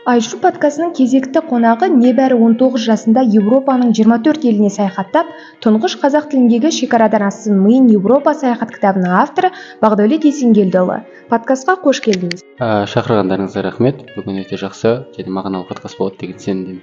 Айжу подкастының кезекті қонағы небәрі 19 жасында Европаның 24 еліне саяхаттап, тұңғыш қазақ тіліндегі шекарадан ассын миын Европа саяхат кітабының авторы Бақдәулет Есенгелдіұлы. Подкастқа қош келдіңіз. Шақырғандарыңызға рахмет. Бүгін өте жақсы және мағыналы подкаст болады деген сенімдемін.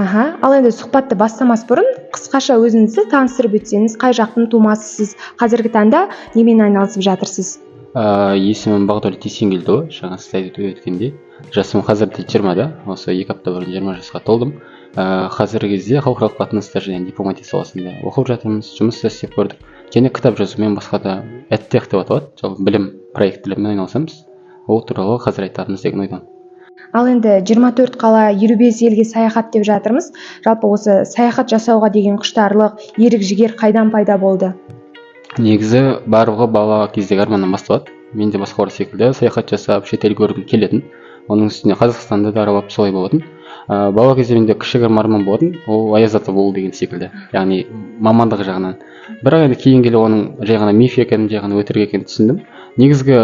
Ал енді сұхбатты бастамас бұрын қысқаша өзіңізді таныстырып өтсеңіз, қай жақтың тумасысыз, қазіргі таңда немен айналысып жатырсыз? Есімім Бақдәулет Есенгелдіұлы, жаңа сіз айтып өткендей. Жасым қазірде 20-да, осы 2 апта бұрын 20 жасқа толдым. Қазіргі кезде халықаралық қатынастар және дипломатия саласында оқып жатырмыз, жұмыс істеп көрдік. Және кітап жазумен басқа да әттеқ деп аталады, жалпы білім проектілерімен айналысамыз. Ол туралы қазір айтатынымыз деген ойдамын. Ал енді 24 қала 25 елге саяхат деп жатырмыз. Жалпы осы саяхат жасауға деген құштарлық, ерік-жігер қайдан пайда болды? Негізі барлығы бала кездегі арманнан басталады. Мен де басқалар секілді саяхат жасап, шетел көргім келетін. Оның үстіне Қазақстанды да аралап солай болатын. Бала кезде менде кішігірім арман болатын, ол аяз ата болу деген секілді. Яғни мамандық жағынан. Бірақ енді кейін келе оның жай ғана миф екенін, жай ғана өтірік екенін түсіндім. Негізгі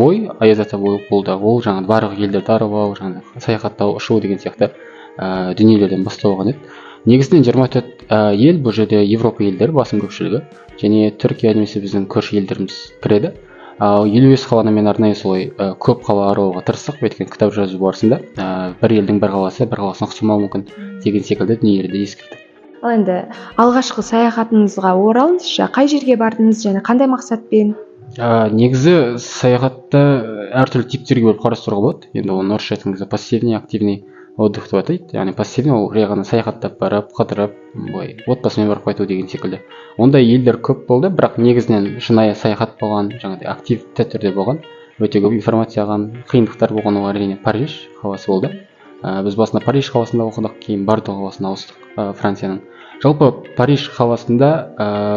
ой аяз ата болды. Ол жаңағы барлық елдерді аралау, жаңағы саяхаттау, ұшу деген сияқты дүниелерден басталған еді. Негізінен 24 ел бұл жерде Европа елдері басым көпшілігі, және Түркия немесе біздің көрші елдеріміз кіреді. Ал 55 қаланы мен арнайы солай көп қала аралауға тырыстық, өйткені кітап жазу барысында бір елдің бір қаласына ұқсамауы мүмкін деген секілді дүниелерді ескердік. Ал енді алғашқы саяхатыңызға оралыңызшы, қай жерге бардыңыз және қандай мақсатпен? Негізі саяхатты әртүрлі типтерге бөліп қарастыруға болады. Енді оны орысша айтқан кезде пассивный, активный отдых деп атайды. Яғни пассивный ол жай ғана саяхаттап барып, қыдырып, былай отбасымен барып қайту деген секілді. Ондай елдер көп болды, бірақ негізінен шынайы саяхат болған, жаңағыдай активті түрде болған, өте көп информация алған, қиындықтар болған ол әрине Париж қаласы болды. Біз басында Париж қаласында оқыдық, кейін Бордо қаласына ауыстық, Францияның. Жалпы Париж қаласында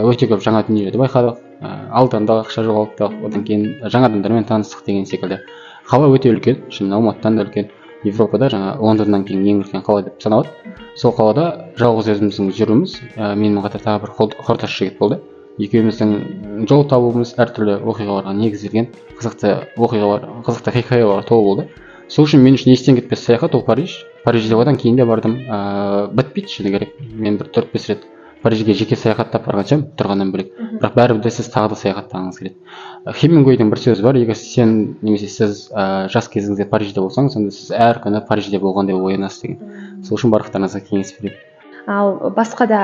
өте көп жаңа дүниелерді байқадық. Алдында ақша жоғалттық, одан кейін жаңа адамдармен таныстық деген секілді. Қала өте үлкен, шын Алматыдан да үлкен. Европада жаңа Лондоннан кейін ең үлкен қала деп саналады. Сол қалада жалғыз өзіміздің жүруіміз, менімен қатар тағы бір құрдас жігіт болды. Екеуміздің жол табуымыз әртүрлі оқиғаларға негізделген қызықты оқиғалар, қызықты хикаялар толы болды. Сол үшін мен үшін естен кетпес саяхат ол Париж. Парижде одан кейін де бардым. Бітпейді шыны керек. Мен бір 4-5 рет Парижге жеке саяхаттап барғанша тұрғаннан бөлек. Бірақ бәрібір де сіз тағы да саяхаттағыңыз келеді. Хемингуейдің бір сөзі бар, егер сен немесе сіз жас кезіңізде Парижде болсаңыз, сонда сіз әр күні Парижде болғандай оянасыз деген. Сол үшін барлықтарыңызға кеңес беремін. Ал басқа да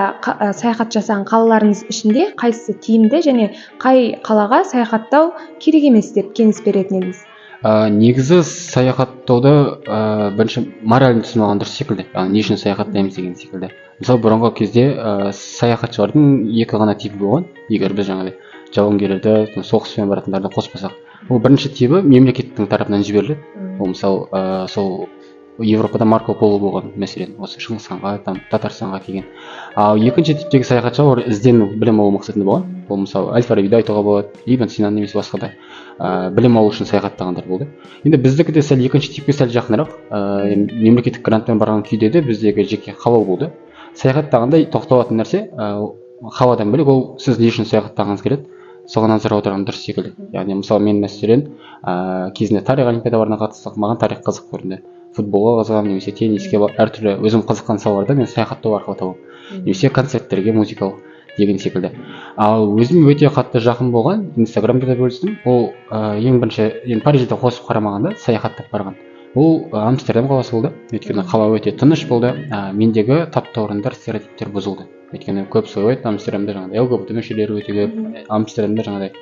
саяхат жасаған қалаларыңыз ішінде қайсысы тиімді және қай қалаға саяхаттау керек емес деп кеңес беретін едіңіз? Негізі саяхаттауды бірінші моральны түсініп алған дұрыс секілді. Не үшін саяхаттаймыз деген секілді. Мысалы бұрынғы кезде саяхатшылардың екі ғана типі болған. Егер біз жаңағыдай жауынгерлерді, соғыспен баратындарды қоспасақ, ол бірінші типі мемлекеттің тарапынан жіберіледі. Ол мысалы сол Европада Марко Поло болған, мәселен, осы Шыңғысханға, Татарстанға келген. Ал екінші типтегі саяхатшылар іздену, білім алу мақсатында болған. Ол мысалы Әл-Фарабиді айтуға болады, Ибн Синаны немесе басқа да білім алу үшін саяхаттағандар болды. Енді біздікі де сәл екінші типке сәл жақынырақ, мемлекеттік грантпен барған күйде де біздегі жеке қалау болды. Саяхаттағанда тоқталатын нәрсе қаладан бөлек ол сіз не үшін саяхаттағыңыз келеді, соған назар аударған дұрыс секілді. Яғни мысалы мен мәселен кезінде тарих олимпиадаларына қатыстық, маған тарих қызық көрінді. Футболға қызығамын, немесе тенниске әртүрлі өзім қызыққан салаларда мен саяхаттау арқылы табамын. Немесе концерттерге, музыкалық деген секілді. Ал өзім өте қатты жақын болған, Инстаграмда да бөлістім. Ол ең бірінші, енді Парижде қосып қарамағанда саяхаттап барған. Ол Амстердам қаласы болды. Өйткені қала өте тыныш болды. Мендегі таптаурындар, стереотиптер бұзылды. Өйткені көп ойлайды, Амстердамда жаңағыдай ЛГБТ мүшелері өте көп, Амстердамда жаңағыдай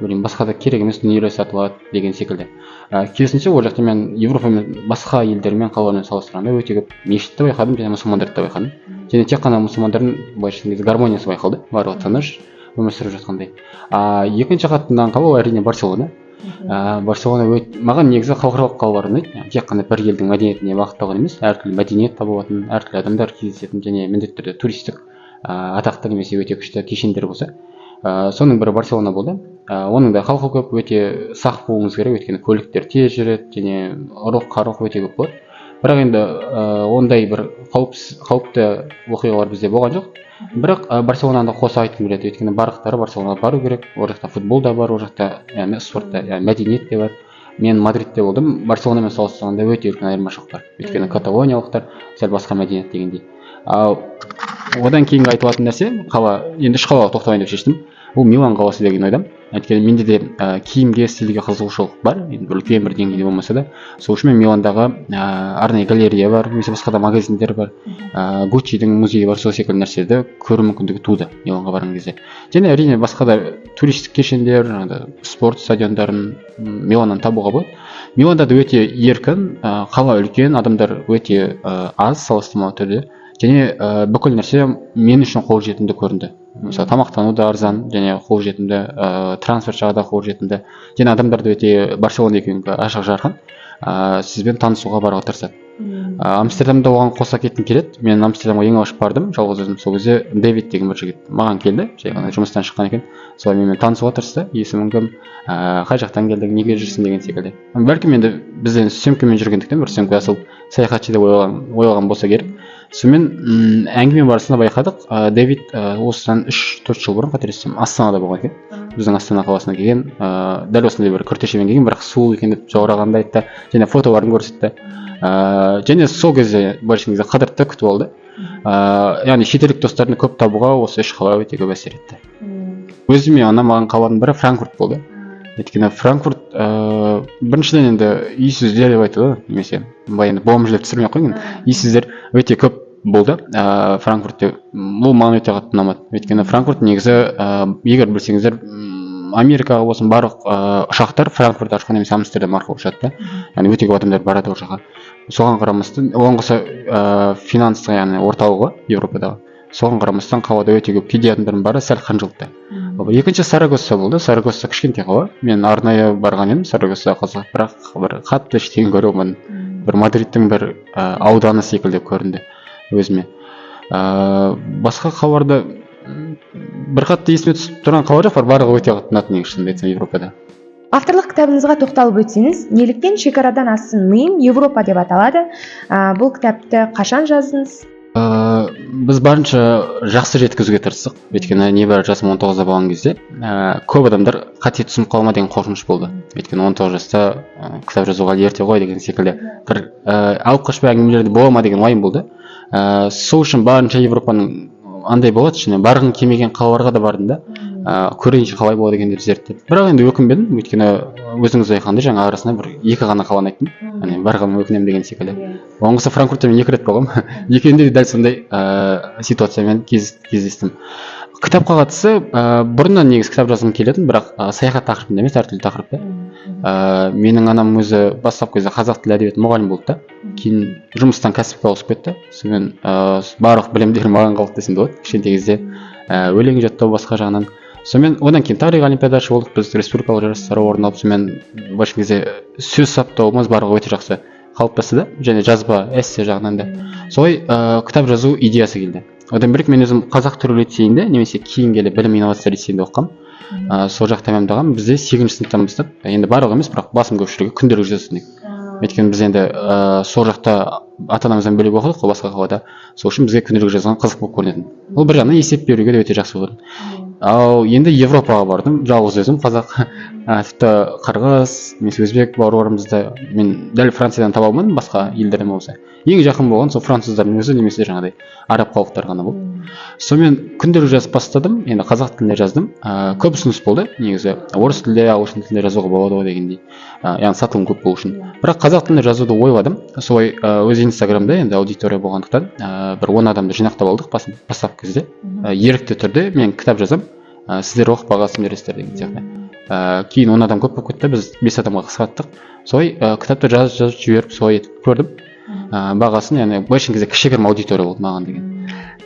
басқа да керек емес дүниелер сатылады деген секілді. Керісінше ол жақта мен Европамен басқа елдермен қалалармен салыстырғанда өте көп мешітті байқадым және мұсылмандарды да байқадым. Және тек қана мұсылмандардың былайша айтқан кезде гармониясы байқалды. Барлығы тыныш өмір сүріп жатқандай. Екінші қатты ұнаған қала әрине Барселона. Барселона маған негізі халықаралық қалалар ұнайды. Тек қана бір елдің мәдениетіне бағытталған емес, әртүрлі мәдениет табылатын, әртүрлі адамдар кездесетін және міндетті түрде туристік атақты немесе өте күшті кешендер болса. Соның бірі Барселона болды. Оның да халқы көп, өте сақ болуыңыз керек, өйткені көліктер тез жүреді және ұрық-қарық өте көп болады. Бірақ енді ондай бір қауіпті оқиғалар бізде болған жоқ. Бірақ Барселонаны қоса айтқым келеді, өйткені барлықтары Барселонаға бару керек. Ол жақта футбол да бар, ол жақта спортта мәдениет те бар. мен Мадридте болдым, Барселонамен салыстырғанда өте үлкен айырмашылық бар. Өйткені каталониялықтар сәл басқа мәдениет дегендей. Ал одан кейінгі айтылатын нәрсе, енді үш қалаға тоқталайын деп шештім. Ол Милан қаласы деген ойдам. Өйткені менде де киімге, стильге қызығушылық бар. Енді үлкен бір деңгейде болмаса да, сол үшін мен Миландағы арнайы галерея бар, немесе басқа да магазиндер бар, Гуччидің музейі бар, сол секілді нәрселерді көру мүмкіндігі туды Миланға барған кезде. Және әрине басқа да туристік кешендер, спорт стадиондарын Миланнан табуға болады. Миланда да өте еркін, қала үлкен, адамдар өте аз салыстырмалы түрде. Және бүкіл нәрсе мен үшін қолжетімді көрінді. Мысалы тамақтану да арзан, және қолжетімді, трансфер жағы да қолжетімді. Және адамдар да өте Барселона екенге ашық жарқын, сізбен танысуға баруға тырысады. Амстердамда оған қоса кеткім келеді. Мен Амстердамға ең алғаш бардым, жалғыз өзім. Сол кезде Дэвид деген бір жігіт маған келді, жай ғана жұмыстан шыққан екен. Солай менімен танысуға тырысты. Есімің кім, қай жақтан келдің, неге жүрсің деген секілді. Бәлкім енді бізден сөмкемен жүргендіктен бір сөмке асыл саяхатшы деп ойлаған болса керек. Сонымен әңгіме барысында байқадық, Дэвид осыдан 3-4 жыл бұрын қателеспесем Астанада болған екен. Біздің Астана қаласына келген, дәл осындай бір күртешемен келген, бірақ сұлу екен деп жоғарағанды айтты, және фотоларын көрсетті. Және сол кезде большевикті қыдыртты, күтіп алды. Яғни шетелдік достарын көп табуға осы үш қала өте көп әсер етті. Өзіме маған қаланың бірі Франкфурт болды. Өйткені Франкфурт біріншіден енді үйсіздер деп айтады, немесе енді бомждер түсірмей ақ қойын, үйсіздер өте көп болды Франкфуртте. Бұл маған өте қатты ұнамады. Өйткені Франкфурт негізі, егер білсеңіздер, Америкаға болсын барлық ұшақтар Франкфурт арқылы немесе Амстердам арқылы ұшады. Яғни өте көп адамдар барады ол жаққа. Соған қарамастан, оған қоса финанстық, яғни орталығы Европадағы. Соған қарамастан қалада өте көп кедей адамдардың бары сәл қынжылтты. Екінші Сарагоса болды. Сарагоса кішкентай қала. Мен арнайы барған едім Сарагосаға қызық, бірақ бір қатты ештеңе көре алмадым. Бір Мадридтің бір ауданы секілді көрінді өзіме. Басқа қалаларда бір қатты есіме түсіп тұрған қала жоқ, барлығы өте қатты ұнады негізі шынымды айтсам Европада. Авторлық кітабыңызға тоқталып өтсеңіз, неліктен шекарадан ассын миың Европа деп аталады? Бұл кітапты қашан жаздыңыз? Біз барынша жақсы жеткізуге тырыстық. Өйткені небәрі жасым 19-да болған кезде көп адамдар қате түсініп қалма деген қорқыныш болды. Өйткені 19 жаста кітап жазуға ерте ғой деген секілді бір алып қашпа әңгімелерде бола ма деген уайым болды. Сол үшін барынша Европаның андай болады, шыны барғым келмеген қалаларға да бардым да, көрейінші қалай болады екен деп зерттеп. Бірақ енді өкінбедім, өйткені өзіңіз айтқандай жаңа арасында бір екі ғана қаланы айттым. Барғым өкінемін деген секілді. Оған қоса Франкфуртта мен 2 рет болғанмын. Екеуінде де дәл сондай ситуациямен кездестім. Кітапқа қатысы бұрыннан негізі кітап жазғым келетін, бірақ саяхат тақырыбында емес, әртүрлі тақырыпта. Менің анам өзі бастапқы кезде қазақ тілі әдебиеті мұғалім болды да, кейін жұмыстан кәсіпке ауысып кетті. Сонымен барлық білімдері маған қалды десем болады. Кішкентай кезде өлең жаттау басқа жағынан. Сонымен одан кейін тарих олимпиадашы болдық, біз республикалық жарыстар орын алып, сонымен басқа кезде сөз саптауымыз барлығы өте жақсы қалыптасты, және жазба эссе жағынан да. Солай кітап жазу идеясы келді. Одан бөлек мен өзім қазақ түрі лицейінде немесе кейін келе білім инновация лицейінде оқығанмын. Сол жақ тәмамдағанмын. Бізде 8-ші сыныптан бастап, енді барлығы емес, бірақ басым көпшілігі күнделік жазатын. Өйткені біз енді сол жақта ата-анамыздан бөлек оқыдық қой басқа қалада. Сол үшін бізге күнделік жазған қызық болып көрінетін. Ол бір жағынан есеп беруге де өте жақсы болды. Ал енді Европаға бардым, жалғыз өзім қазақ, тіпті қырғыз, немесе өзбек бауырларымызды мен дәл Франциядан таба алмадым, басқа елдерден болса. Ең жақын болған сол француздардың өзі немесе жаңағыдай араб халықтар ғана болды. Сонымен күнделік жазып бастадым, енді қазақ тілінде жаздым. Көп ұсыныс болды, негізі орыс тілде, ағылшын тілінде жазуға болады ғой дегендей. Яғни сатылым көп болу үшін. Бірақ қазақ тілінде жазуды ойладым. Солай өз инстаграмда енді аудитория болғандықтан бір 10 адамды жинақтап алдық бастапқы кезде. Ерікті түрде мен кітап жазам, сіздер оқып бағасын бересіздер деген сияқты. Кейін 10 адам көп болып кетті, біз 5 адамға қысқарттық. Солай кітапты жазып жіберіп солай етіп көрдім. Бағасын, яғни былайша кезде кішігірім аудитория болды маған деген.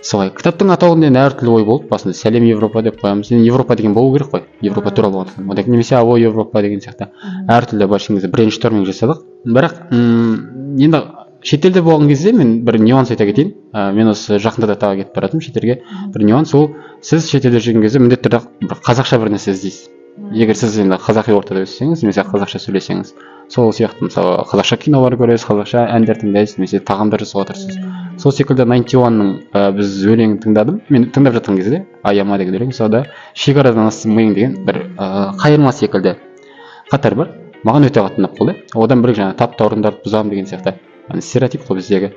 Солай кітаптың атауында енді әртүрлі ой болды. Басында сәлем Европа деп қоямыз. Енді Европа деген болу керек қой. Европа туралы болғандықтан. Одан немесе алло Европа деген сияқты әртүрлі былайша кезде брейншторминг жасадық. Бірақ енді шетелде болған кезде мен бір нюанс айта кетейін. Мен осы жақында да тағы кетіп баратырмын шетелге. Бір нюанс ол, сіз шетелде жүрген кезде міндетті түрде бір қазақша бір нәрсе іздейсіз. Егер сіз енді қазақи ортада өссеңіз, немесе қазақша сөйлесеңіз, сол сияқты мысалы қазақша кинолар көресіз, қазақша әндер тыңдайсыз, немесе тағамдар жасауға тырысасыз. Сол секілді 91-ның біз өлеңін тыңдадым. Мен тыңдап жатқан кезде аяма деген өлең, сонда шекарадан ассын миың деген бір қайырма секілді қатар бар. маған өте қатты ұнап қалды. Одан бөлек жаңағы таптаурындарды бұзамын деген сияқты стереотип қой біздегі.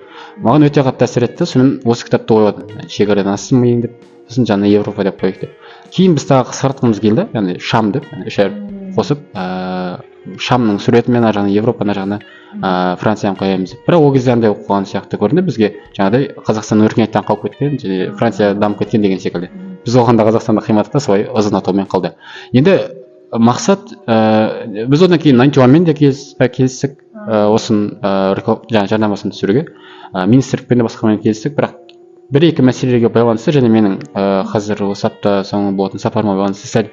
Маған өте қатты әсер етті. Сонымен осы кітапты ойладым. Шекарадан ассын миың деп, сосын жаңа Европа деп қойдық деп. Кейін біз тағы қысқартқымыз келді, яғни Шам деп, үш әріп қосып, Шамның суретімен ар жағына Европа, ар жағына Францияны қоямыз деп. Бірақ ол кезде андай болып қалған сияқты көрінді бізге. Жаңағыдай Қазақстан өркениеттен қалып кеткен, және Франция дамып кеткен деген секілді. Біз оған да Қазақстанда қимадық та солай ызың атаумен қалды. Енді мақсат біз одан кейін 91-мен де келістік. Осын жарнамасын түсіруге министрлікпен де басқамен келістік, бірақ бір-екі мәселелерге байланысты және менің қазір осы апта соңы болатын сапарыма байланысты сәл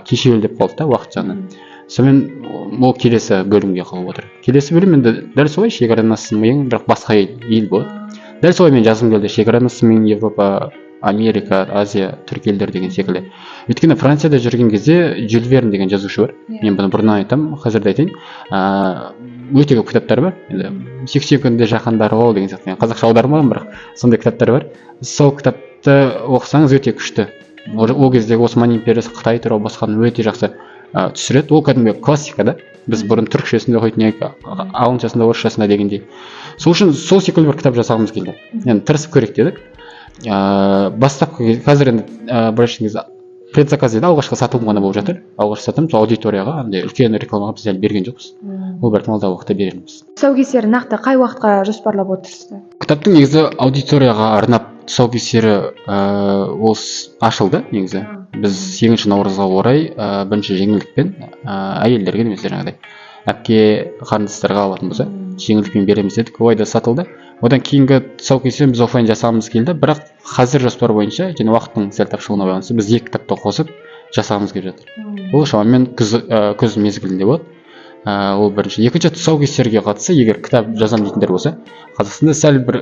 кешеуілдеп қалды да уақыт жағынан. Сонымен ол келесі бөлімге қалып отыр. Келесі бөлім енді дәл солай шекарадан ассын миың, бірақ басқа ел болады. Дәл солай мен жазғым келді, шекарадан ассын миың, Европа, Америка, Азия, түрік елдер деген секілді. Өйткені Францияда жүрген кезде Жюль Верн деген жазушы бар. Мен бұны бұрыннан айтамын, қазір де айтайын. Өте көп кітаптар бар. Енді 80 күнде жаһандар ол деген сияқты. Қазақша аудармадым, бірақ сондай кітаптар бар. Сол кітапты оқысаңыз өте күшті. Ол кездегі Осман империясы, Қытай туралы басқаны өте жақсы түсіреді. Ол кәдімгі классика да. Біз бұрын түрікшесінде оқитын едік, ағылшыншасында, орысшасында дегендей. Сол үшін сол секілді бір кітап жасағымыз келді. Енді тырысып көрейік дедік. Бастапқы қазір енді былайша айтқан кезде предзаказ дейді, алғашқы сатылым ғана болып жатыр. Алғашқы сатылым аудиторияға андай үлкен рекламаға біз әлі берген жоқпыз. Ол бәлкім алдағы уақытта береміз. Тұсаукесер нақты қай уақытқа жоспарлап отырсыздар? Кітаптың негізі аудиторияға арнап тұсаукесері ол ашылды негізі. Біз 8 наурызға орай бірінші жеңілдікпен әйелдерге немесе жаңағыдай әпке қарындастарға алатын болса жеңілдікпен береміз дедік. Олай да сатылды. Одан кейінгі тұсаукесер біз оффлайн жасағымыз келді, бірақ қазір жоспар бойынша және уақыттың сәл тапшылығына байланысты біз 2 кітапты қосып жасағымыз келіп жатыр. Ол шамамен күз мезгілінде болады. Ол бірінші. Екінші тұсаукесерге қатысты, егер кітап жазам дейтіндер болса, Қазақстанда сәл бір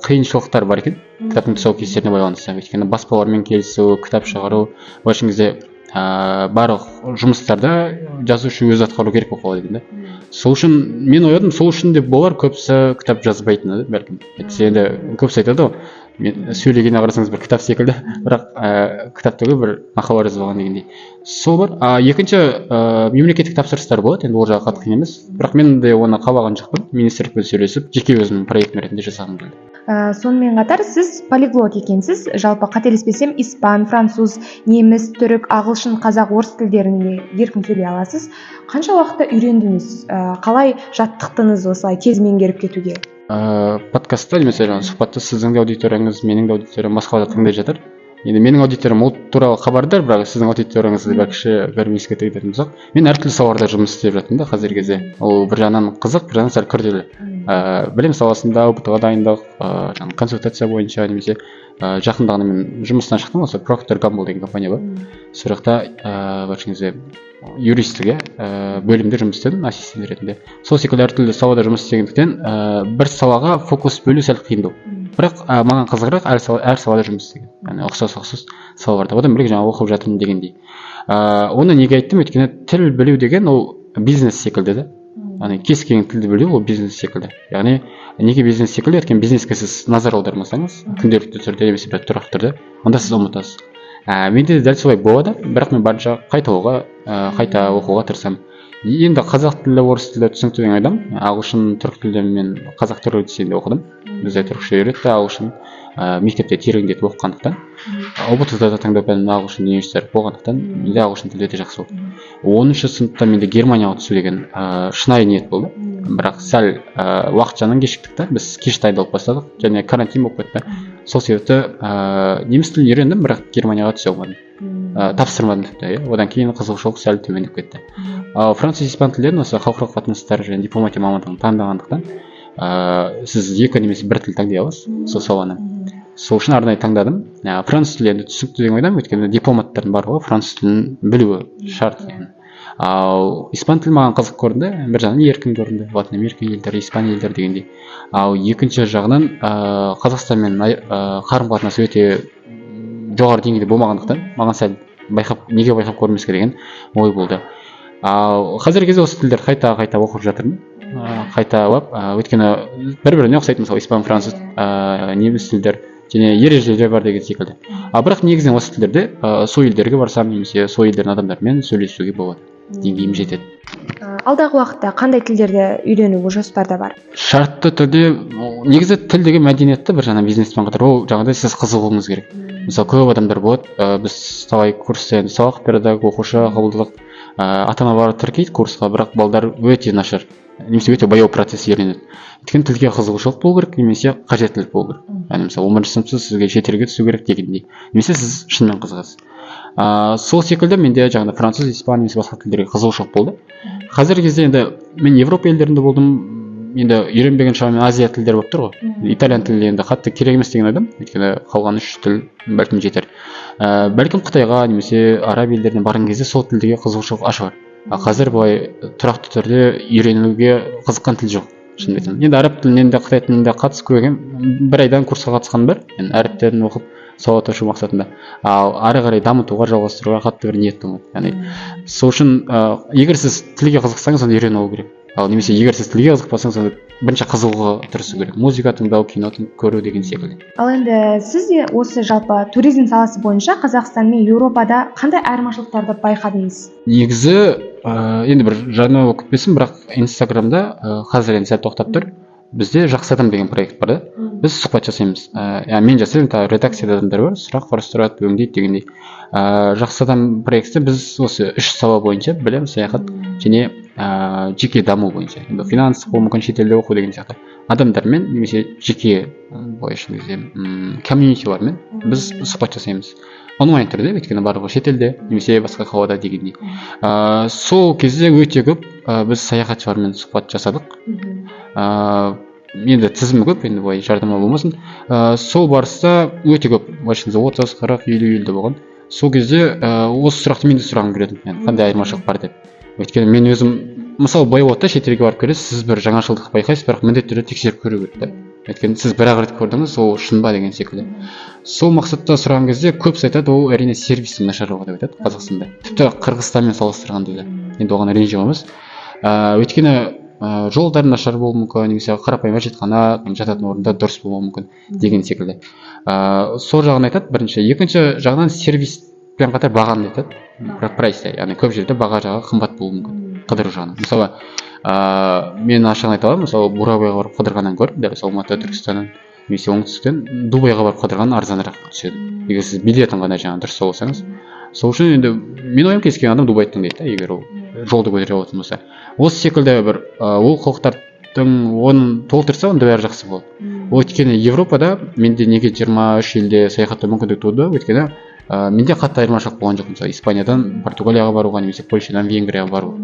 қиыншылықтар бар екен кітаптың тұсаукесеріне байланысты. Өйткені баспалармен келісу, кітап шығару, былайша кезде барлық жұмыстарда жазушы өзі атқару керек болып қалады екен да. Сол үшін мен ойладым, сол үшін де болар көбісі кітап жазбайтыны бәлкім. Енді көбісі айтады ғой, мен сөйлегеніне қарасаңыз бір кітап секілді, бірақ кітап түгіл бір мақала жазып алған дегендей. Сол бар. Екінші мемлекеттік тапсырыстар болады, енді ол жағы қатты қиын емес. Бірақ мен де оны қалаған жоқпын. Министрлікпен сөйлесіп, жеке өзімнің проектім ретінде жасағым келді. Сонымен қатар сіз полиглот екенсіз. Жалпы қателеспесем, испан, француз, неміс, түрік, ағылшын, қазақ, орыс тілдерінде еркін сөйлей аласыз. Қанша уақытта үйрендіңіз? Қалай жаттықтыңыз осылай тез меңгеріп кетуге? Подкастта немесе сұхбатта сіздің де аудиторияңыз, менің де аудиториям басқалар тыңдай жатыр. Енді менің аудиториям ол туралы хабардар, бірақ сіздің аудиторияңызды бәкіші көрмеске тегдерім жоқ. Мен әртүрлі салаларда жұмыс істеп жатырмын да қазіргі кезде. Ол бір жағынан қызық, бір жағынан сәл күрделі. Білім саласында ұбт-ға дайындық, консультация бойынша немесе жақында ғана мен жұмыстан шықтым, осы Procter & Gamble деген компания бар. Сол жақта бәлкім юристіге бөлімде жұмыс істедім, ассистент ретінде. Сол секілді әртүрлі салада жұмыс істегендіктен бір салаға фокус бөлу сәл қиындау. Бірақ маған қызығырақ әр салада жұмыс істеген. Яғни ұқсас салаларда. Одан бөлек жаңа оқып жатырмын дегендей. Оны неге айттым? Өйткені тіл білу деген ол бизнес секілді да. Яғни кез келген тілді білу ол бизнес секілді. Яғни неге бизнес секілді? Өйткені бизнеске сіз назар аудармасаңыз, күнделікті түрде немесе бір тұрақты түрде, онда сіз ұмытасыз. Менде дәл солай болады, бірақ мен барынша қайта оқуға тырысамын. Енді қазақ тілі, орыс тілі түсінікті деген адам, ағылшын, түрік тілі мен қазақ түрік лицейінде оқыдым. Бізде түрікше үйретті, ағылшын мектепте тереңдетіп оқығандықтан. ұбт-да таңдау пәнім ағылшын университеті болғандықтан менде ағылшын тілі өте жақсы болды. 10-шы сыныпта менде Германияға түсу деген шынайы ниет болды. Бірақ сәл уақытшаның кешіктік та, біз кеш дайындалып бастадық және карантин болып кетті. Сол себепті неміс тілін үйрендім, бірақ Германияға түсе алмадым. Тапсырмадым тіпті. Одан кейін қызығушылық сәл төмендеп кетті. Француз, испан тілдерін осы халықаралық қатынастар және дипломатия мамандығын таңдағандықтан сіз 2 немесе 1 тіл таңдай аласыз сол саланы. Сол үшін арнайы таңдадым. Француз тілі енді түсінікті деген ойдамын, өйткені дипломаттардың барлығы француз тілін білуі шарт. Ал испан тілі маған қызық көрінді, бір жағынан еркін көрінді, Латын Америка елдері, Испан елдері дегендей. Ал екінші жағынан Қазақстанмен қарым-қатынас өте жоғары деңгейде болмағандықтан маған сәл неге байқап көрмеске деген ой болды. Ал қазіргі кезде осы тілдерді қайта оқып жатырмын. Қайталап, өйткені бір-біріне ұқсайды, мысалы испан, француз, неміс тілдер және ережелер бар деген секілді. Бірақ негізінен осы тілдерде сол елдерге барсам немесе сол елдердің адамдарымен сөйлесуге болады. Деңгейім жетеді. алдағы уақытта қандай тілдерді үйренуге жоспарда бар? Шартты түрде негізі тіл деген мәдениетті бір жаңа бизнеспен қатар ол жаңағыдай сіз қызығуыңыз керек. Мысалы көп адамдар болады, біз талай курста енді сабақ бердік, оқушы қабылдадық, ата-ана барып тіркейді курсқа, бірақ балдар өте нашар немесе өте баяу процесс үйренеді. Өйткені тілге қызығушылық болу керек немесе қажеттілік болу керек. Яғни мысалы 11-ші сыныпсыз сізге шетелге түсу керек дегендей, немесе сіз шынымен қызығасыз. Сол секілді менде жаңағыдай француз, испан немесе басқа тілдерге қызығушылық болды. Қазіргі кезде енді мен Европа елдерінде болдым, енді үйренбеген шамамен Азия тілдері болып тұр ғой. Итальян тілі енді қатты керек емес деген ойдамын, өйткені қалған 3 тіл бәлкім жетер. Бәлкім Қытайға немесе араб елдеріне барған кезде сол тілдегі қызығушылық ашылар. Қазір былай тұрақты түрде үйренуге қызыққан тіл жоқ. Шынымды айтсам. Енді араб тілінен де Қытай тілінен де қатысып көрген, бір айдан курсқа қатысқаным бар. Енді әріптерін оқып сауат ашу мақсатында. Ал ары қарай дамытуға, жалғастыруға қатты бір ниетім бар. Яғни сол үшін егер сіз тілге қызықсаңыз, онда үйрену керек. Ал немесе егер сіз тілге қызықпасаңыз, онда бірінші қызығуға тырысу керек. Музыка тыңдау, кино көру деген секілді. Ал енді сіз осы жалпы туризм саласы бойынша Қазақстан мен Еуропада қандай айырмашылықтарды байқадыңыз? Негізі енді бір жаңа оқып кетсем, бірақ Инстаграмда қазір енді сәл тоқтап тұр. Бізде жақсы адам деген проект бар да. Біз сұхбат жасаймыз. Мен жасаймын, редакцияда адамдар бар, сұрақ құрастырады, өңдейді дегендей. Жақсы адам проекті біз осы 3 сала бойынша білім, саяхат және жеке даму бойынша. Енді финанс, мүмкін шетелде оқу деген сияқты адамдармен немесе жеке былайша айтқанда комьюнитилармен біз сұхбат жасаймыз. Онлайн түрде, өйткені барлығы шетелде немесе басқа қалада дегендей. Сол кезде өте көп біз саяхатшылармен сұхбат жасадық. Енді тізімі көп, енді былай жардама болмасын. Сол барыста өте көп, былайша 30, 40, 50 болған. Сол кезде осы сұрақты мен де сұрағым келетін, яғни қандай айырмашылық бар деп. Өйткені мен өзім мысалы былай болады да, шетелге барып келесіз, сіз бір жаңашылдық байқайсыз, бірақ міндетті түрде тексеріп көру керек та. Өйткені сіз бір-ақ рет көрдіңіз, ол шын ба деген секілді. Сол мақсатта сұраған кезде көбісі айтады, ол әрине сервистің нашарлығы деп айтады Қазақстанда. Тіпті Қырғызстанмен салыстырғанда да. Енді оған ренжімейміз. Өйткені жолдар нашар болуы мүмкін, немесе қарапайым әжетхана, жататын орында дұрыс болуы мүмкін деген секілді. Сол жағын айтады бірінші. Екінші жағынан сервиспен қатар бағаны айтады. Прайс, яғни көп жерде баға жағы қымбат болуы мүмкін. Қыдыру жағынан. Мысалы, мен ашығын айта аламын, мысалы Бурабайға барып қыдырғаннан гөрі, дәл Алматы, Түркістаннан немесе оңтүстіктен Дубайға барып қыдырған арзанырақ түседі. Егер сіз билетін ғана жаңа дұрыс болсаңыз. Сол үшін енді мен ойым кез келген адам Дубайды таңдайды, егер ол жолды көтере алатын болса. Осы секілді бір олқылықтардың оны толтырса, онда бәрі жақсы болады. Өйткені Европада менде неге 23 елде саяхаттау мүмкіндік туды, өйткені менде қатты айырмашылық болған жоқ. Мысалы Испаниядан Португалияға баруға немесе Польшадан Венгрияға баруға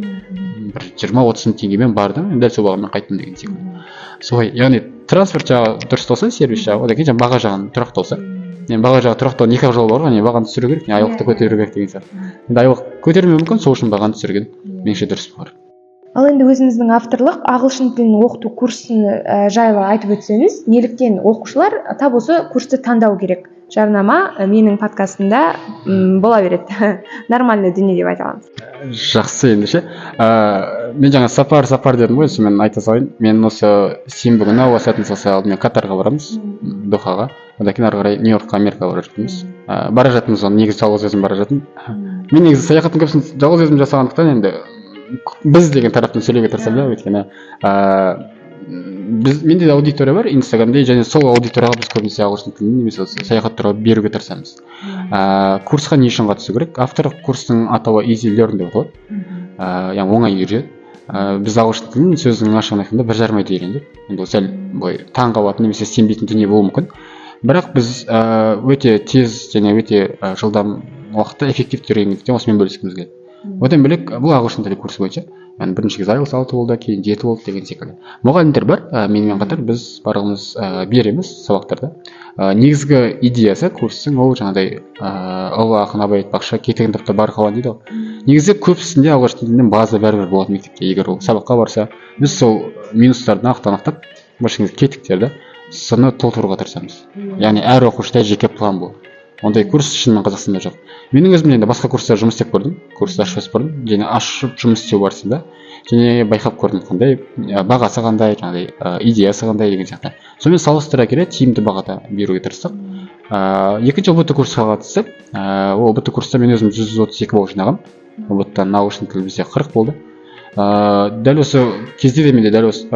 бір 20-30 мың теңгемен бардым, дәл сол бағамен қайттым деген секілді. Солай, яғни трансферт жағы дұрыс болса, сервис жағы, одан кейін баға жағын тұрақты болса. Енді баға жағы тұрақты 2 жол бар ғой, бағаны түсіру керек, айлықты көтеру керек деген сияқты. Енді айлық көтермеуі мүмкін, сол үшін бағаны түсірген меніңше дұрыс болар. Ал енді өзіңіздің авторлық ағылшын тілін оқыту курсын жайлы айтып өтсеңіз, неліктен оқушылар тап осы курсты таңдау керек? Жарнама менің подкастымда бола береді. Нормальный дүние деп айта аламыз. Жақсы ендеше. Мен жаңа сапар дедім ғой, мен айта салайын. Мен осы сенбі күні уақытын салса алдымен Катарға барамыз, Дохаға. Одан кейін ары қарай Нью-Йоркқа, Америкаға бара жатырмыз. Бара жатырмыз, оны негізі жалғыз өзім бара жатырмын. Мен негізі саяхаттың көбісін жалғыз өзім жасағандықтан енді біз деген тараптан сөйлеуге тырысамын, өйткені менде де аудитория бар Инстаграмда, және сол аудиторияға біз көбінесе ағылшын тілін немесе саяхат туралы беруге тырысамыз. Курсқа не үшін қатысу керек? Авторлық курстың атауы Easy Learn деп аталады. Яғни оңай үйрен. Біз ағылшын тілін сөздің ашығын айтқанда 1,5 айда үйрендік. Енді ол сәл былай таң қалатын немесе сенбейтін дүние болуы мүмкін. Бірақ біз өте тез және өте жылдам уақытта эффективті үйренгендіктен осымен бөліскіміз келеді. Одан бөлек бұл ағылшын тілі курсы бойынша. Яғни бірінші кезде IELTS 6 болды, кейін 7 болды деген секілді. Мұғалімдер бар, менімен қатар біз барлығымыз береміз сабақтарда. Негізгі идеясы курстың ол жаңағыдай Алла ақын Абай айтпақшы кетеген тапта бар қалған дейді ғой. Негізі көбісінде ағылшын тілінен база бәрібір болады мектепте. Егер ол сабаққа барса, біз сол минустарды анықтап, башыңыз кетіктерді соны толтыруға тырысамыз. Яғни әр оқушыда жеке план болады. Ондай курс шынымен Қазақстанда жоқ. Менің өзім енді басқа курстар жұмыс істеп көрдім, курсты ашып көрдім, және ашып жұмыс істеу барысында және байқап көрдім қандай бағасы қандай, жаңағыдай идеясы қандай деген сияқты. Сонымен салыстыра келе тиімді бағада беруге тырыстық. Екінші ОБТ курсқа қатысып, ОБТ курста мен өзім 132 бал жинағам. ОБТ-тан ағылшын тілі бізде 40 болды. дәл осы кезде де менде дәл осы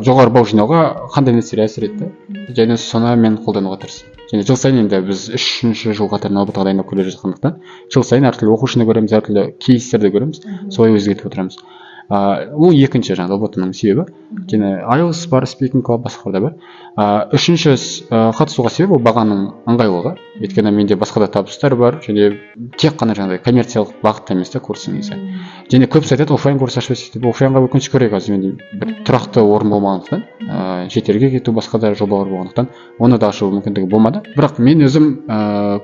жоғары бал жинауға қандай нәрселер әсер етті, және соны мен қолдануға тырыстым. Және жыл сайын енді біз 3-ші жыл қатарынан ОБТ-ға дайындап келе жатқандықтан жыл сайын әртүрлі оқушыны көреміз, әртүрлі кейстерді көреміз, солай өзгертіп отырамыз. Ол екінші жаңағы ОБТ-ның себебі. Және IELTS бар, Speaking Club басқа да бар. Үшінші қатысуға себеп ол бағаның ыңғайлылығы. Өйткені менде басқа да табыстар бар, және тек қана жаңағыдай коммерциялық бағытта емес та курс негізі. Және көбісі айтады оффлайн курс ашпайсыз деп. Оффлайнға өкінішке орай қазір менде бір тұрақты орын болмағандықтан, шетелге кету басқа да жобалар болғандықтан оны да ашу мүмкіндігі болмады. Бірақ мен өзім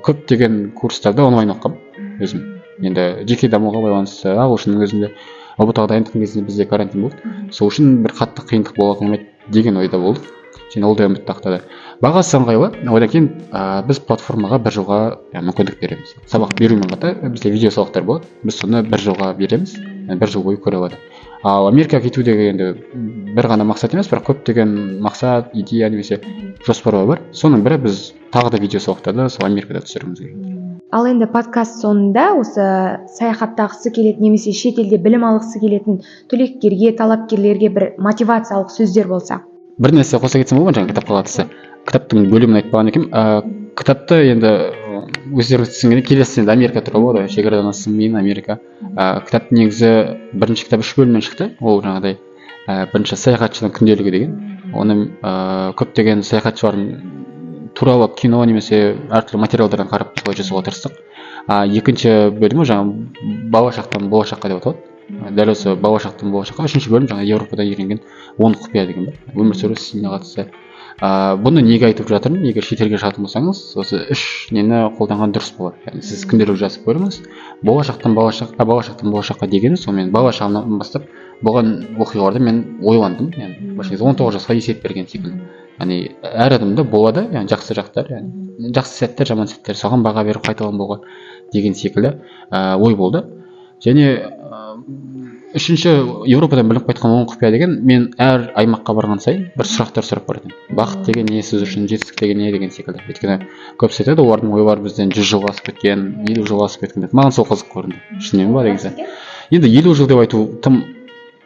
көптеген курстарды онлайн оқығанмын өзім. Енді жеке дамуға байланысты ағылшынның өзінде ОБТ-ға дайындықтың кезінде бізде карантин болды. Сол үшін бір қатты қиындық бола қоймайды деген ойда болдық. Және ол да үмітті ақтады. Бағасы ыңғайлы. Одан кейін біз платформаға бір жылға мүмкіндік береміз. Сабақ берумен қатар бізде видео сабақтар болады. Біз соны бір жылға береміз. Бір жыл бойы көре алады. Ал Америкаға кетудегі енді бір ғана мақсат емес, бірақ көптеген мақсат, идея немесе жоспарлар бар. Соның бірі біз тағы да видео сабақтарды сол Америкада түсіруіміз керек. Ал енді подкаст соңында осы саяхаттағысы келетін немесе шетелде білім алғысы келетін түлектерге, талапкерлерге бір мотивациялық сөздер болса. Бір нәрсе қоса кетсем болады ма, жаңа кітапқа қатысты. Кітаптың бөлімін айтпаған екенмін. Кітапты енді өздеріңіз түсінгенде келесі енді Америка туралы болады, шекарадан ассын мен Америка. Кітаптың негізі бірінші кітап 3 бөлімнен шықты. Ол жаңағыдай бірінші саяхатшының күнделігі деген. Оны көптеген саяхатшылардың туралы кино немесе әртүрлі материалдардан қарап солай жасауға тырыстық. Екінші бөлімі жаңа болашақтан болашаққа деп аталады. Дәл осы болашақтан болашаққа. Үшінші бөлім жаңа Европадан үйренген 10 құпия деген бар. Өмір сүру стиліне қатысты. Бұны неге айтып жатырмын? Егер шетелге шығатын болсаңыз, осы 3 нені қолданған дұрыс болады. Яғни сіз күнделік жазып көріңіз. Болашақтан болашаққа дегені сол мен бала шағымнан бастап болған оқиғаларда мен ойландым. Яғни 19 жасқа есеп берген секілді. Яғни әр адамда болады, яғни жақсы жақтар, яғни жақсы сәттер, жаман сәттер, соған баға беріп қайталанбауға деген секілді ой болды. Және үшінші Европадан біліп қайтқан 10 құпия деген, мен әр аймаққа барған сайын бір сұрақтар сұрап баратынмын. Бақыт деген не, сіз үшін жетістік деген не деген секілді. Өйткені көбісі айтады, олардың ойлары бізден 100 жыл асып кеткен, 50 жыл асып кеткен деп. Маған сол қызық көрінді. Шынымен ба дегенде. Енді 50 жыл деп айту тым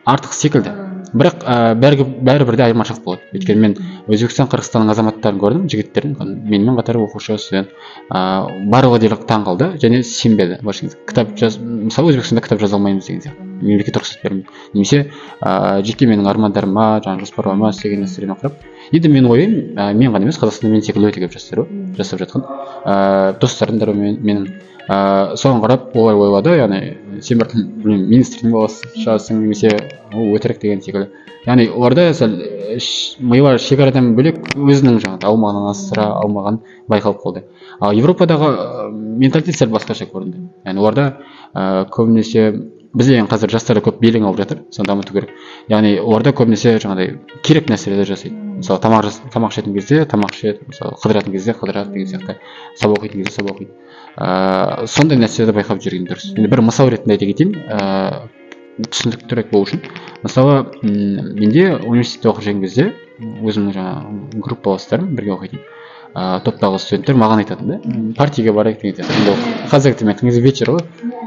артық секілді. Бірақ бәрібір де айырмашылық болады. Өйткені мен Өзбекстан, Қырғызстанның азаматтарын көрдім, жігіттерін, менімен қатар оқушы, студент. Барлығы дерлік таң қалды және сенбеді. Кітап мысалы Өзбекстанда кітап жаза алмаймыз деген сияқты. Мемлекет рұқсат бермейді. Немесе жеке менің армандарыма, жаңағы жоспарларыма істеген нәрселеріне қарап. Енді мен ойлаймын, мен ғана емес, Қазақстанда мен секілді өте көп жастар жасап жатқан. Достарым да менің соған қарап олай ойлады, яғни сен бір министрдің баласы шығарсың немесе ол өтірік деген секілді. Яғни оларда сәл милар шекарадан бөлек өзінің жаңағы аумағынан асыра алмаған байқалып қалды. Ал Европадағы менталитет сәл басқаша көрінді. Яғни оларда көбінесе бізде қазір жастар көп белең алып жатыр, соны дамыту керек. Яғни оларда көбінесе жаңағыдай керек нәрселерді жасайды. Мысалы тамақ ішетін кезде тамақ ішеді, мысалы қыдыратын кезде қыдырады деген сияқты, сабақ оқитын кезде сабақ оқиды. Сондай нәрселерді байқап жүрген дұрыс. Енді бір мысал ретінде айта кетейін, түсініктірек болу үшін. Мысалы, менде университетте оқып жүрген кезде өзімнің жаңағы группаластарым бірге оқитын топтағы студенттер маған айтатын да, партияға барайық деген сияқты. Қазақ тілімен айтқан кезде вечер ғой.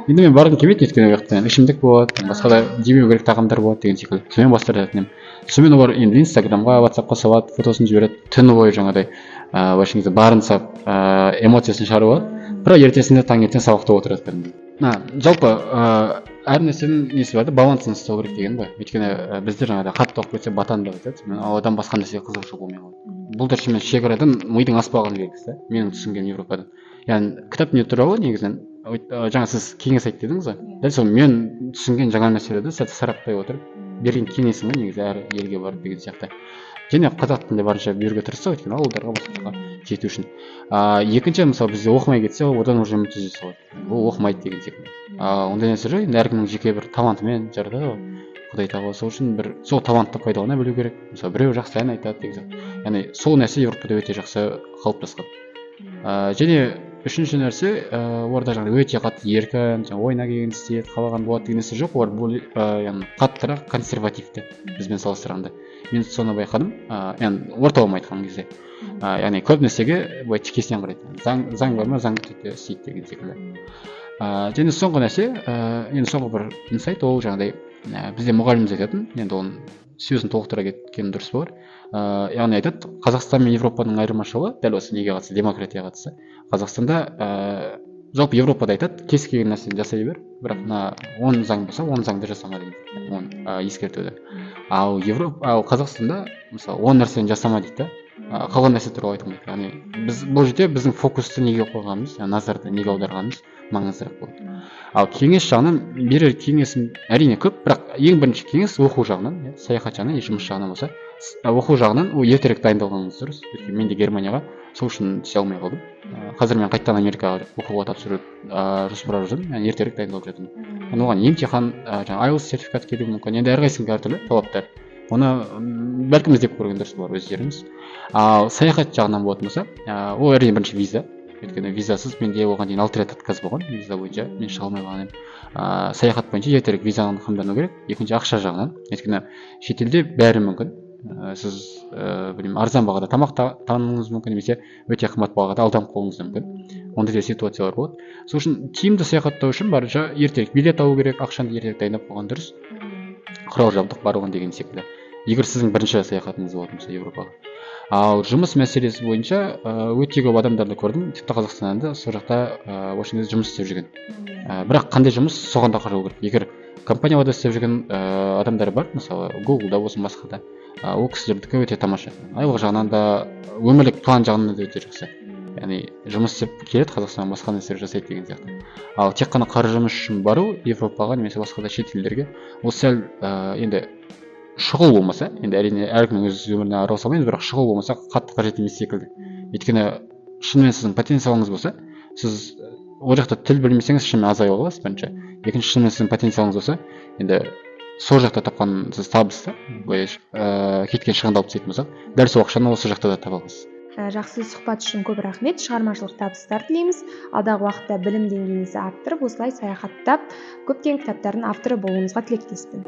Енді мен барғым келмейді, өйткені ол жақта ішімдік болады, басқа да жемеу керек тағамдар болады деген секілді. Сонымен бастыратын едім. Сонымен олар енді Инстаграмға, WhatsAppқа салады, фотосын жібереді, түні бойы жаңағыдай барын сап, эмоциясын шығарып алады. Бірақ ертесінде таңертең сабақта отырады кәдімгідей. Жалпы әр нәрсенің несі бар да, балансын ұстау керек деген ғой. Өйткені біздер жаңағыдай қатты оқып кетсе батан деп айтады. Ал одан басқа нәрсеге қызығушылық болмай қалады. Бұл да шынымен шекарадан мидың аспағаны белгісі, менің түсінгенім Европадан. Яғни кітап не туралы негізінен жаңа сіз кеңес айтты дедіңіз ғой. Дәл сол мен түсінген жаңа нәрселерді сараптай отырып берген кеңесім ғой негізі әр елге барып деген сияқты. Және қазақ тілінде барынша беруге тырыстық, өйткені ауылдарға басқаға жету үшін. Екінші, мысалы бізде оқымай кетсе, одан уже үміт үзе салады. Ол оқымайды деген секілді. Ондай нәрсе жоқ, енді әркімнің жеке бір талантымен жаратады ғой. Құдай тағала сол үшін бір сол талантты пайдалана білу керек. Мысалы біреу жақсы ән айтады деген сияқты. Яғни сол нәрсе Европада өте жақсы қалыптасқан. Және үшінші нәрсе, оларда жаңағы өте қатты еркін, ойна келгенді істейді, қалаған болады деген нәрсе жоқ. Олар яғни қаттырақ консервативті бізбен салыстырғанда. Мен соны байқадым. Яғни орталығын айтқан кезде. Яғни көп нәрсеге былай тікесінен қарайды. Заң бар ма, заңды түрде істейді деген секілді. Және соңғы нәрсе, енді соңғы бір инсайт, ол жаңағыдай бізде мұғаліміміз айтатын, енді оның сөзін толықтыра кеткен дұрыс болар. Яғни айтады, Қазақстан мен Европаның айырмашылығы дәл осы неге қатысты, демократияға қатысты. Қазақстанда жалпы Европада айтады, кез келген нәрсені жасай бер, бірақ мына 10 заң болса, 10 заңды жасама деген, оны ескертуді. Ал Қазақстанда мысалы 10 нәрсені жасама дейді, қалған нәрсе туралы айтылмайды. Яғни біз бұл жерде біздің фокусты неге қойғанымыз, назарды неге аударғанымыз маңыздырақ болады. Ал кеңес жағынан берер кеңесім әрине көп, бірақ ең бірінші кеңес оқу жағынан, саяхат жағынан, жұмыс жағынан болса, оқу жағынан ол ертерек дайындалғаныңыз дұрыс. Өйткені мен де Германияға сол үшін түсе алмай қалдым. Қазір мен қайтадан Америкаға оқуға тапсырып жоспарлап жүрмін, яғни ертерек дайындалып жатырмын. Оған емтихан, жаңағы IELTS сертификат келуі мүмкін. Енді әрқайсының әртүрлі талаптар. Оны бәлкім іздеп көрген дұрыс болар өздеріңіз. Ал саяхат жағынан болатын болса, ол әрине бірінші виза. Өйткені визасыз менде оған дейін 6 рет отказ болған, виза бойынша мен шыға алмай қалған едім. Саяхат бойынша ертерек визаны қамдану керек. Екінші ақша жағынан. Өйткені шетелде бәрі мүмкін. Сіз арзан бағада тамақтануыңыз мүмкін, немесе өте қымбат бағада алданып қалуыңыз мүмкін. Ондай ситуациялар болады. Сол үшін тиімді саяхаттау үшін барынша ертерек билет алу керек, ақшаны ертерек дайындап қойған дұрыс. Құрал жабдық бар оған деген секілді. Егер сіздің бірінші саяхатыңыз болатын болса Европаға. Ал жұмыс мәселесі бойынша өте көп адамдарды көрдім, тіпті Қазақстаннан да сол жақта Вашингтонда жұмыс істеп жүрген. Бірақ қандай жұмыс, соған да қарау керек. Егер компанияда істеп жүрген адамдар бар, мысалы Google-да болсын, басқа да, ол кісілердікі өте тамаша. Айлық жағынан да, өмірлік план жағынан да өте жақсы. Яғни жұмыс істеп келеді, Қазақстаннан басқа нәрселер жасайды деген сияқты. Ал тек қана қаржы жұмыс үшін бару Европаға немесе басқа да шет елдерге, ол сәл енді шұғыл болмаса, енді әрине әркімнің өз өміріне араласа салмаймыз, бірақ шұғыл болмаса қатты қажет емес секілді. Өйткені шынымен сіздің потенциалыңыз болса, сіз ол жақта тіл білмесеңіз шынымен азая аласыз бірінші. Екінші, шынымен сіздің потенциалыңыз болса, енді сол жақта тапқан сіз табысты, кеткен шығынды алып тастайтын болсақ, дәл сол ақшаны осы жақта да таба аласыз. Жақсы сұхбат үшін көп рахмет, шығармашылық табыстар тілейміз. Алдағы уақытта білім деңгейіңізді арттырып, осылай саяхаттап, көптеген кітаптардың авторы болуыңызға тілектеспін.